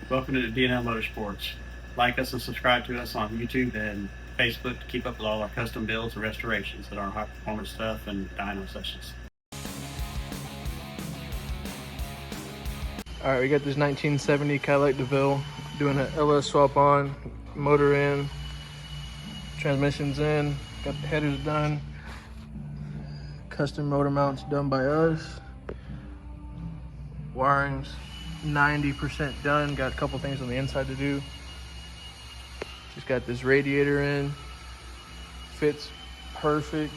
Welcome to D&L Motorsports. Like us and subscribe to us on YouTube and Facebook to keep up with all our custom builds and restorations and our high performance stuff and dyno sessions. All right, we got this 1970 Cadillac DeVille, doing an LS swap on, motor in, transmissions in, got the headers done, custom motor mounts done by us, wiring's 90% done, got a couple things on the inside to do. Just got this radiator in, fits perfect,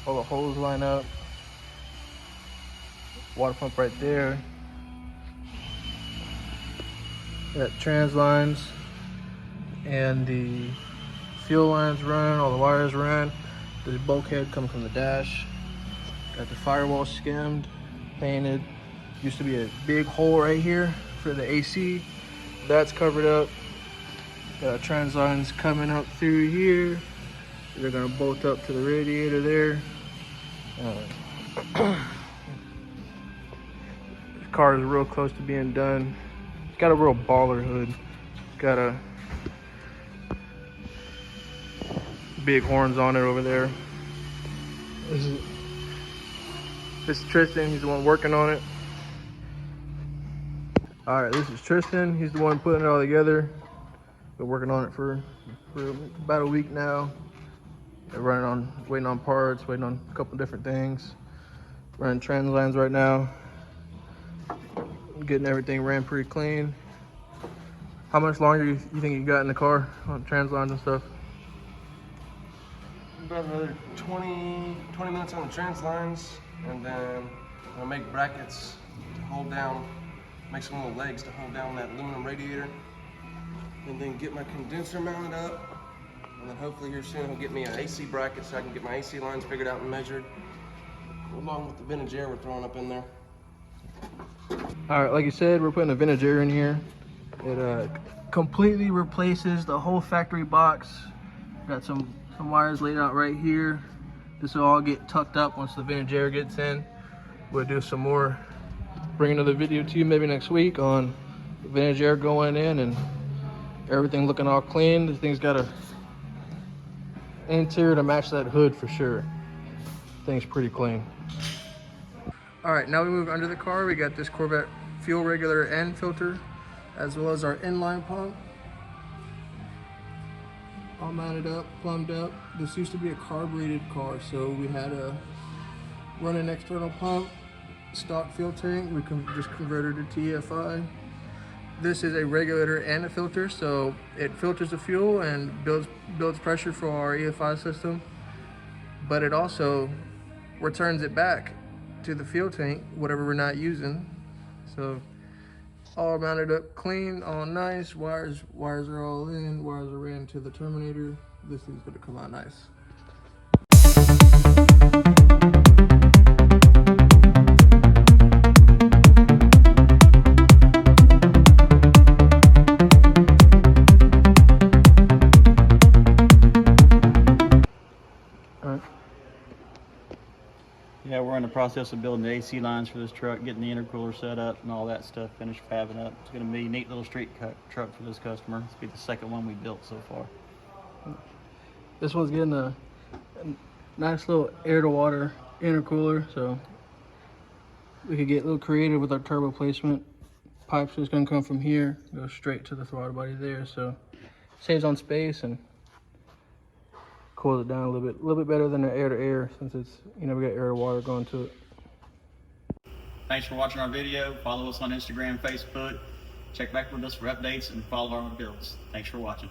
all the holes line up, water pump right there. Got trans lines and the fuel lines run, all the wires run. This bulkhead coming from the dash. Got the firewall skimmed, painted. Used to be a big hole right here for the AC. That's covered up. Got trans lines coming up through here. They're gonna bolt up to the radiator there. The car is real close to being done. It's got a real baller hood. It's got a big horns on it over there. This is Tristan, he's the one working on it. All right, this is Tristan, he's the one putting it all together. Been working on it for about a week now. They're waiting on parts, waiting on a couple different things. Running trans lines right now. Getting everything ran pretty clean. How much longer you think you got in the car on trans lines and stuff? About another 20 minutes on the trans lines, and then I'll make brackets to hold down, make some little legs to hold down that aluminum radiator, and then get my condenser mounted up, and then hopefully here soon I'll get me an AC bracket so I can get my AC lines figured out and measured, along with the vintage air we're throwing up in there. All right, like you said, we're putting a vintage air in here. It completely replaces the whole factory box. Got some wires laid out right here. This will all get tucked up once the vintage air gets in. We'll do some more, bring another video to you maybe next week on the vintage air going in and everything looking all clean. This thing's got a interior to match that hood for sure. Thing's pretty clean. All right, now we move under the car. We got this Corvette fuel regulator and filter, as well as our inline pump. All mounted up, plumbed up. This used to be a carbureted car, so we had to run an external pump, stock fuel tank. We just converted it to TFI. This is a regulator and a filter, so it filters the fuel and builds pressure for our EFI system, but it also returns it back to the fuel tank, whatever we're not using. So all mounted up clean, all nice. Wires are all in, wires are ran to the terminator. This thing's gonna come out nice. Yeah, we're in the process of building the AC lines for this truck, getting the intercooler set up and all that stuff, finished fabbing up. It's gonna be a neat little street truck for this customer. It's gonna be the second one we built so far. This one's getting a nice little air to water intercooler, so we could get a little creative with our turbo placement. Pipe's just gonna come from here, go straight to the throttle body there, so saves on space and cools it down a little bit better than the air to air, since it's, we got air to water going to it. Thanks for watching our video. Follow us on Instagram, Facebook. Check back with us for updates and follow our builds. Thanks for watching.